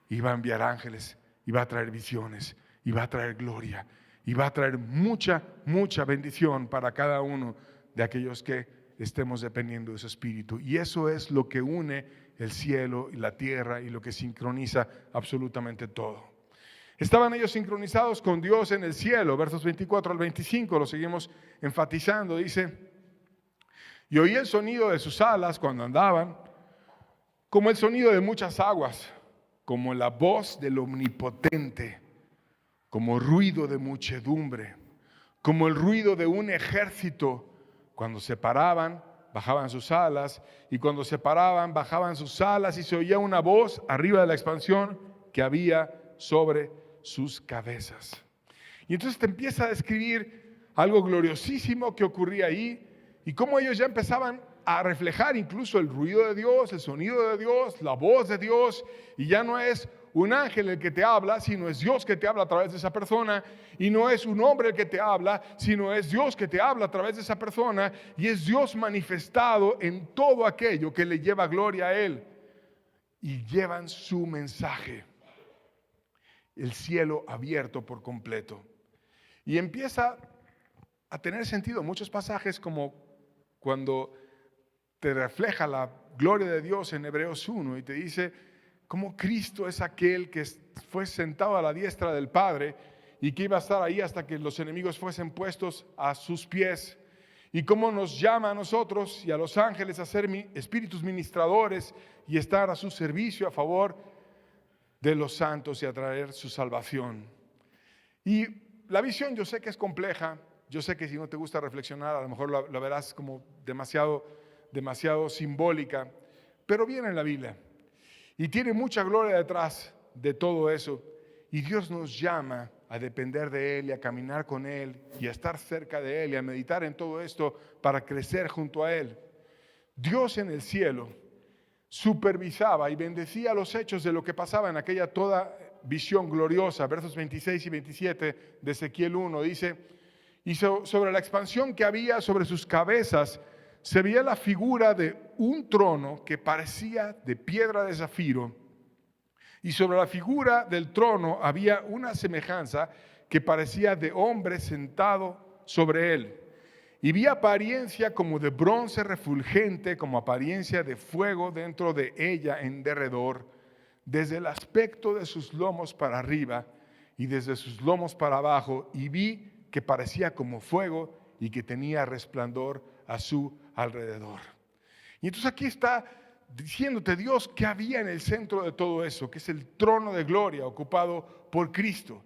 y va a enviar ángeles y va a traer visiones y va a traer gloria y va a traer mucha bendición para cada uno de aquellos que estemos dependiendo de su Espíritu. Y eso es lo que une el cielo y la tierra y lo que sincroniza absolutamente todo. Estaban ellos sincronizados con Dios en el cielo, versos 24 al 25, lo seguimos enfatizando. Dice: y oí el sonido de sus alas cuando andaban, como el sonido de muchas aguas, como la voz del Omnipotente, como ruido de muchedumbre, como el ruido de un ejército. Cuando se paraban, bajaban sus alas, y cuando se paraban, bajaban sus alas, y se oía una voz arriba de la expansión que había sobre sus cabezas. Y entonces te empieza a describir algo gloriosísimo que ocurría ahí, y cómo ellos ya empezaban a reflejar incluso el ruido de Dios, el sonido de Dios, la voz de Dios, y ya no es un ángel el que te habla, sino es Dios que te habla a través de esa persona, y no es un hombre el que te habla, sino es Dios que te habla a través de esa persona, y es Dios manifestado en todo aquello que le lleva gloria a Él, y llevan su mensaje. El cielo abierto por completo. Y empieza a tener sentido muchos pasajes, como cuando te refleja la gloria de Dios en Hebreos 1 y te dice cómo Cristo es aquel que fue sentado a la diestra del Padre y que iba a estar ahí hasta que los enemigos fuesen puestos a sus pies, y cómo nos llama a nosotros y a los ángeles a ser espíritus ministradores y estar a su servicio a favor de los santos y a traer su salvación. Y la visión, yo sé que es compleja, yo sé que si no te gusta reflexionar, a lo mejor la verás como demasiado simbólica, pero viene en la Biblia y tiene mucha gloria detrás de todo eso, y Dios nos llama a depender de Él y a caminar con Él y a estar cerca de Él y a meditar en todo esto para crecer junto a Él. Dios en el cielo supervisaba y bendecía los hechos de lo que pasaba en aquella toda visión gloriosa. Versos 26 y 27 de Ezequiel 1 dice: y sobre la expansión que había sobre sus cabezas se veía la figura de un trono que parecía de piedra de zafiro, y sobre la figura del trono había una semejanza que parecía de hombre sentado sobre él. Y vi apariencia como de bronce refulgente, como apariencia de fuego dentro de ella en derredor, desde el aspecto de sus lomos para arriba y desde sus lomos para abajo, y vi que parecía como fuego y que tenía resplandor a su alrededor. Y entonces aquí está diciéndote Dios que había en el centro de todo eso, que es el trono de gloria ocupado por Cristo,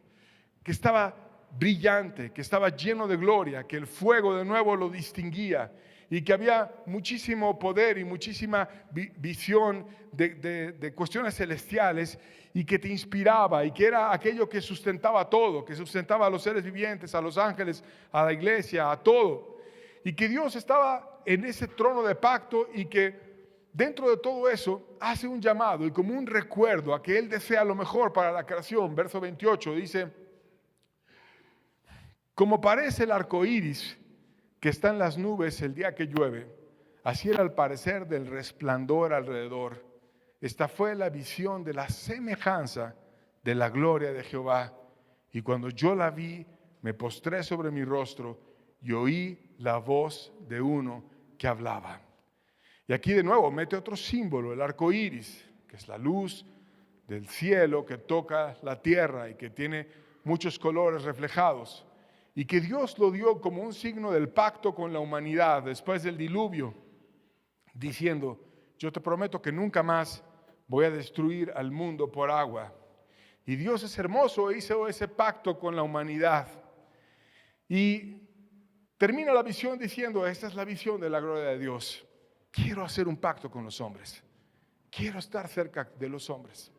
que estaba brillante, que estaba lleno de gloria, que el fuego de nuevo lo distinguía y que había muchísimo poder y muchísima visión de cuestiones celestiales y que te inspiraba y que era aquello que sustentaba todo, que sustentaba a los seres vivientes, a los ángeles, a la iglesia, a todo. Y que Dios estaba en ese trono de pacto y que dentro de todo eso hace un llamado y como un recuerdo a que Él desea lo mejor para la creación. Verso 28 dice: como parece el arco iris que está en las nubes el día que llueve, así era el parecer del resplandor alrededor. Esta fue la visión de la semejanza de la gloria de Jehová. Y cuando yo la vi, me postré sobre mi rostro y oí la voz de uno que hablaba. Y aquí de nuevo mete otro símbolo, el arco iris, que es la luz del cielo que toca la tierra y que tiene muchos colores reflejados. Y que Dios lo dio como un signo del pacto con la humanidad después del diluvio, diciendo: yo te prometo que nunca más voy a destruir al mundo por agua. Y Dios es hermoso, hizo ese pacto con la humanidad. Y termina la visión diciendo: esta es la visión de la gloria de Dios. Quiero hacer un pacto con los hombres. Quiero estar cerca de los hombres.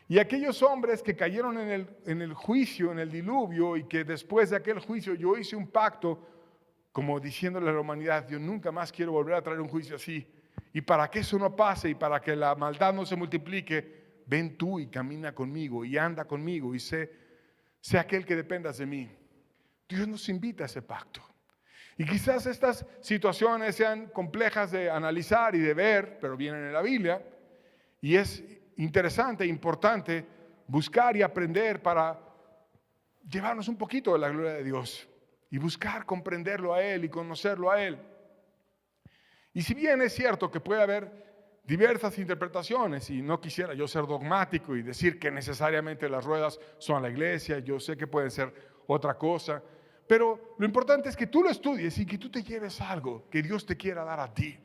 Y aquellos hombres que cayeron en el juicio, en el diluvio, y que después de aquel juicio yo hice un pacto, como diciéndole a la humanidad: yo nunca más quiero volver a traer un juicio así. Y para que eso no pase y para que la maldad no se multiplique, ven tú y camina conmigo y anda conmigo y sé aquel que dependas de mí. Dios nos invita a ese pacto. Y quizás estas situaciones sean complejas de analizar y de ver, pero vienen en la Biblia. Y es interesante e importante buscar y aprender para llevarnos un poquito de la gloria de Dios y buscar comprenderlo a Él y conocerlo a Él. Y si bien es cierto que puede haber diversas interpretaciones, y no quisiera yo ser dogmático y decir que necesariamente las ruedas son la iglesia, yo sé que pueden ser otra cosa, pero lo importante es que tú lo estudies y que tú te lleves algo que Dios te quiera dar a ti.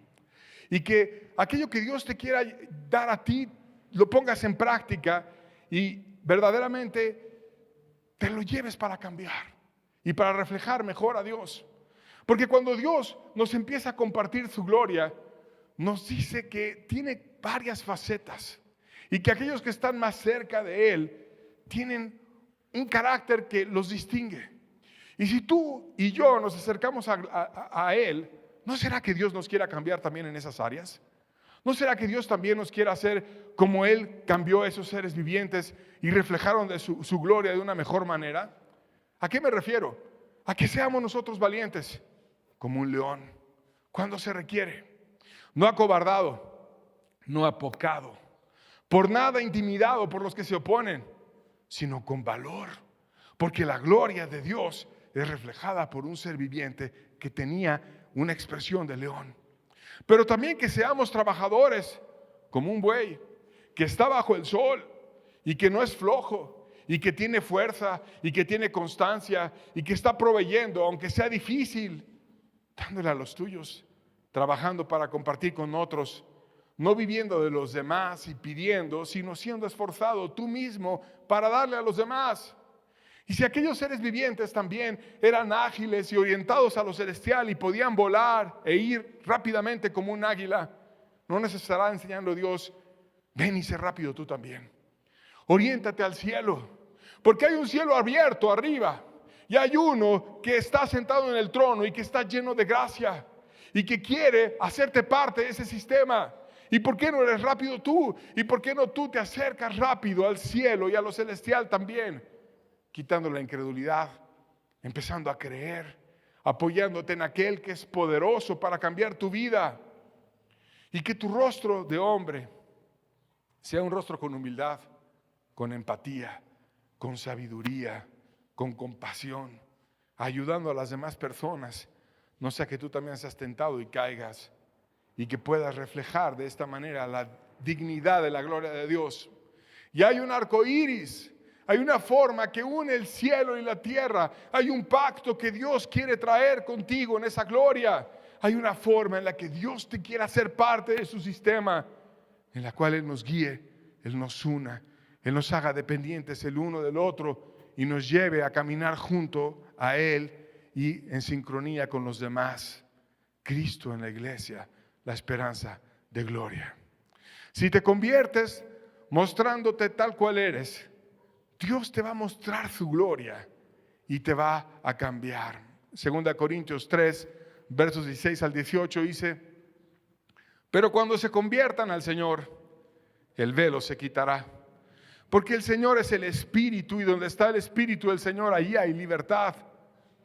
Y que aquello que Dios te quiera dar a ti lo pongas en práctica y verdaderamente te lo lleves para cambiar y para reflejar mejor a Dios. Porque cuando Dios nos empieza a compartir su gloria, nos dice que tiene varias facetas y que aquellos que están más cerca de Él tienen un carácter que los distingue. Y si tú y yo nos acercamos a Él, ¿no será que Dios nos quiera cambiar también en esas áreas? ¿No será que Dios también nos quiera hacer como Él cambió a esos seres vivientes y reflejaron de su gloria de una mejor manera? ¿A qué me refiero? A que seamos nosotros valientes como un león cuando se requiere, no acobardado, no apocado, por nada intimidado por los que se oponen, sino con valor, porque la gloria de Dios es reflejada por un ser viviente que tenía una expresión de león. Pero también que seamos trabajadores como un buey que está bajo el sol y que no es flojo y que tiene fuerza y que tiene constancia y que está proveyendo, aunque sea difícil, dándole a los tuyos, trabajando para compartir con otros, no viviendo de los demás y pidiendo, sino siendo esforzado tú mismo para darle a los demás. Y si aquellos seres vivientes también eran ágiles y orientados a lo celestial y podían volar e ir rápidamente como un águila, no nos estará enseñando Dios: ven y sé rápido tú también. Oriéntate al cielo, porque hay un cielo abierto arriba y hay uno que está sentado en el trono y que está lleno de gracia y que quiere hacerte parte de ese sistema. ¿Y por qué no eres rápido tú? ¿Y por qué no tú te acercas rápido al cielo y a lo celestial también? Quitando la incredulidad, empezando a creer apoyándote en aquel que es poderoso para cambiar tu vida. Y que tu rostro de hombre sea un rostro con humildad, con empatía, con sabiduría, con compasión, ayudando a las demás personas. No sea que tú también seas tentado y caigas, y que puedas reflejar de esta manera la dignidad de la gloria de Dios. Y hay un arco iris, hay una forma que une el cielo y la tierra, hay un pacto que Dios quiere traer contigo en esa gloria. Hay una forma en la que Dios te quiere hacer parte de su sistema, en la cual Él nos guíe, Él nos una, Él nos haga dependientes el uno del otro y nos lleve a caminar junto a Él y en sincronía con los demás. Cristo en la iglesia, la esperanza de gloria. Si te conviertes mostrándote tal cual eres, Dios te va a mostrar su gloria y te va a cambiar. 2 Corintios 3, versos 16 al 18 dice: pero cuando se conviertan al Señor, el velo se quitará. Porque el Señor es el Espíritu, y donde está el Espíritu del Señor, allí hay libertad.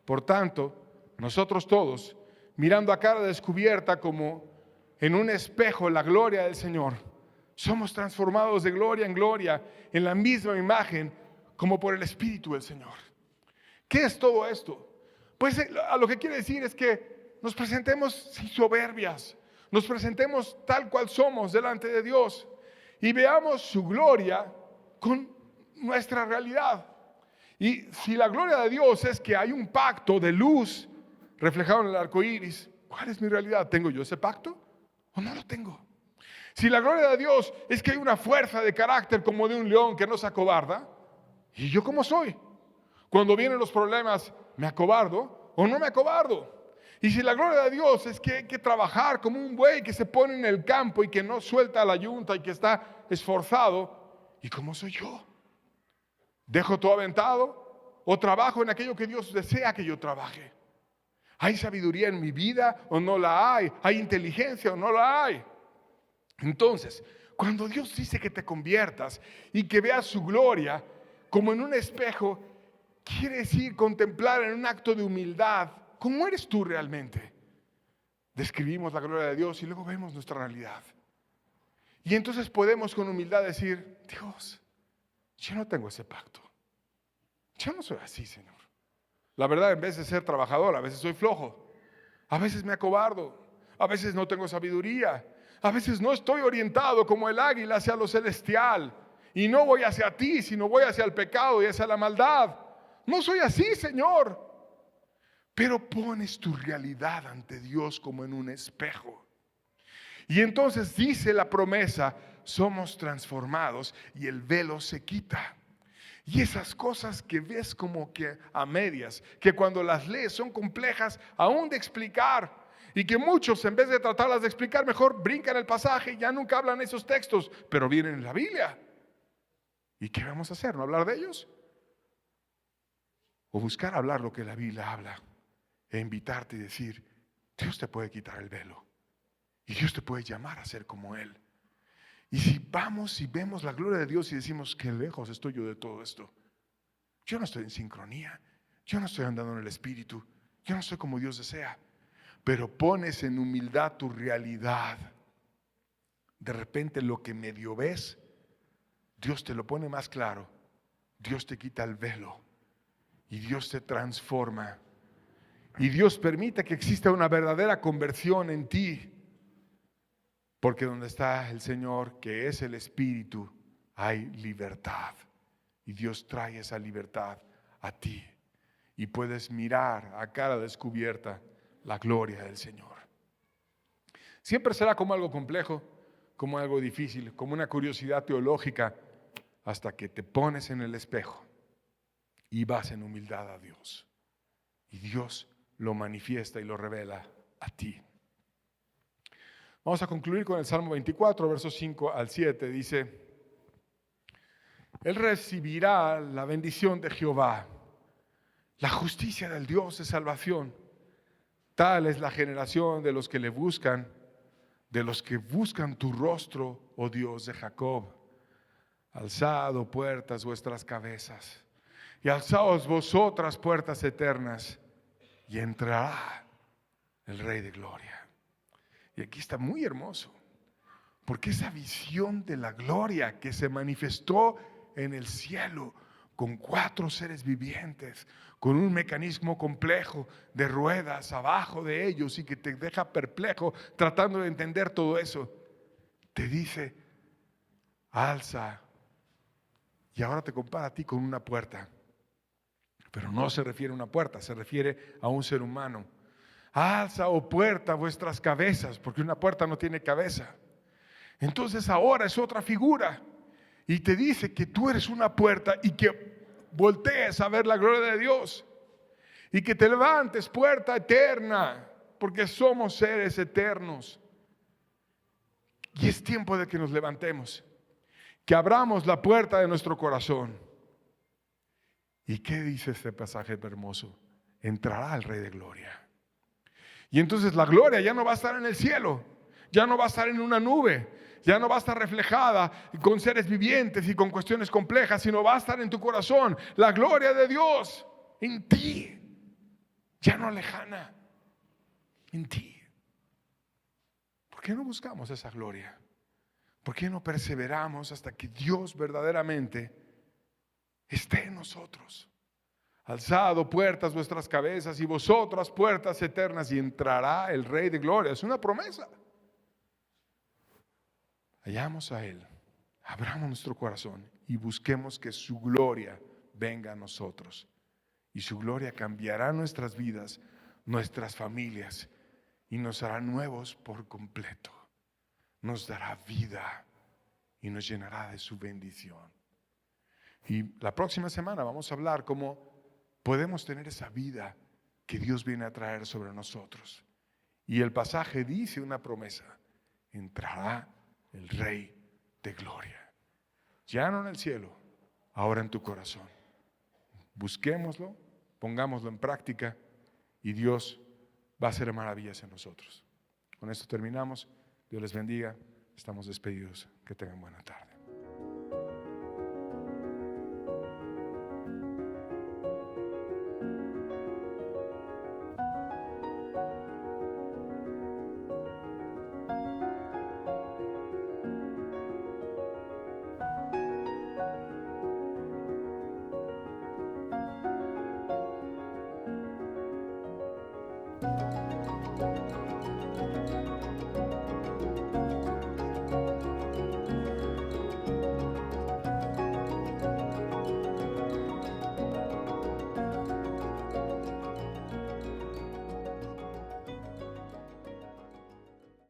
Por tanto, nosotros todos, mirando a cara descubierta como en un espejo la gloria del Señor, somos transformados de gloria en gloria en la misma imagen como por el Espíritu del Señor. ¿Qué es todo esto? Pues a lo que quiere decir es que nos presentemos sin soberbias, nos presentemos tal cual somos delante de Dios y veamos su gloria con nuestra realidad. Y si la gloria de Dios es que hay un pacto de luz reflejado en el arco iris, ¿cuál es mi realidad? ¿Tengo yo ese pacto o no lo tengo? Si la gloria de Dios es que hay una fuerza de carácter como de un león que no se acobarda, ¿y yo cómo soy? Cuando vienen los problemas, ¿me acobardo o no me acobardo? Y si la gloria de Dios es que hay que trabajar como un buey que se pone en el campo y que no suelta la yunta y que está esforzado, ¿y cómo soy yo? ¿Dejo todo aventado o trabajo en aquello que Dios desea que yo trabaje? ¿Hay sabiduría en mi vida o no la hay? ¿Hay inteligencia o no la hay? Entonces, cuando Dios dice que te conviertas y que veas su gloria como en un espejo, quiere decir contemplar en un acto de humildad cómo eres tú realmente. Describimos la gloria de Dios y luego vemos nuestra realidad. Y entonces podemos con humildad decir: Dios, yo no tengo ese pacto. Yo no soy así, Señor. La verdad, en vez de ser trabajador, a veces soy flojo. A veces me acobardo. A veces no tengo sabiduría. A veces no estoy orientado como el águila hacia lo celestial. Y no voy hacia ti, sino voy hacia el pecado y hacia la maldad. No soy así, Señor. Pero pones tu realidad ante Dios como en un espejo. Y entonces dice la promesa: somos transformados y el velo se quita. Y esas cosas que ves como que a medias, que cuando las lees son complejas aún de explicar, y que muchos en vez de tratarlas de explicar mejor brincan el pasaje y ya nunca hablan esos textos, pero vienen en la Biblia. ¿Y qué vamos a hacer? ¿No hablar de ellos? O buscar hablar lo que la Biblia habla e invitarte y decir: Dios te puede quitar el velo y Dios te puede llamar a ser como Él. Y si vamos y vemos la gloria de Dios y decimos: qué lejos estoy yo de todo esto, yo no estoy en sincronía, yo no estoy andando en el Espíritu, yo no soy como Dios desea, pero pones en humildad tu realidad, de repente lo que medio ves, Dios te lo pone más claro, Dios te quita el velo y Dios te transforma. Y Dios permite que exista una verdadera conversión en ti. Porque donde está el Señor, que es el Espíritu, hay libertad. Y Dios trae esa libertad a ti. Y puedes mirar a cara descubierta la gloria del Señor. Siempre será como algo complejo, como algo difícil, como una curiosidad teológica, hasta que te pones en el espejo y vas en humildad a Dios. Y Dios lo manifiesta y lo revela a ti. Vamos a concluir con el Salmo 24, versos 5 al 7. Dice: Él recibirá la bendición de Jehová, la justicia del Dios de salvación. Tal es la generación de los que le buscan, de los que buscan tu rostro, oh Dios de Jacob. Alzad, oh puertas, vuestras cabezas, y alzaos vosotras, puertas eternas, y entrará el Rey de Gloria. Y aquí está muy hermoso, porque esa visión de la gloria que se manifestó en el cielo con 4 seres vivientes, con un mecanismo complejo de ruedas abajo de ellos y que te deja perplejo tratando de entender todo eso, te dice, alza, y ahora te compara a ti con una puerta. Pero no se refiere a una puerta, se refiere a un ser humano. Alza, oh puerta, vuestras cabezas, porque una puerta no tiene cabeza. Entonces ahora es otra figura y te dice que tú eres una puerta y que voltees a ver la gloria de Dios y que te levantes, puerta eterna, porque somos seres eternos. Y es tiempo de que nos levantemos, que abramos la puerta de nuestro corazón. ¿Y qué dice este pasaje hermoso? Entrará el Rey de Gloria. Y entonces la gloria ya no va a estar en el cielo, ya no va a estar en una nube, ya no va a estar reflejada con seres vivientes y con cuestiones complejas, sino va a estar en tu corazón. La gloria de Dios en ti, ya no lejana, en ti. ¿Por qué no buscamos esa gloria? ¿Por qué no perseveramos hasta que Dios verdaderamente esté en nosotros? Alzado puertas vuestras cabezas y vosotras puertas eternas y entrará el Rey de Gloria. Es una promesa. Vayamos a Él, abramos nuestro corazón y busquemos que su gloria venga a nosotros. Y su gloria cambiará nuestras vidas, nuestras familias y nos hará nuevos por completo. Nos dará vida y nos llenará de su bendición. Y la próxima semana vamos a hablar cómo podemos tener esa vida que Dios viene a traer sobre nosotros. Y el pasaje dice una promesa: entrará el Rey de Gloria. Ya no en el cielo, ahora en tu corazón. Busquémoslo, pongámoslo en práctica y Dios va a hacer maravillas en nosotros. Con esto terminamos. Dios les bendiga. Estamos despedidos. Que tengan buena tarde.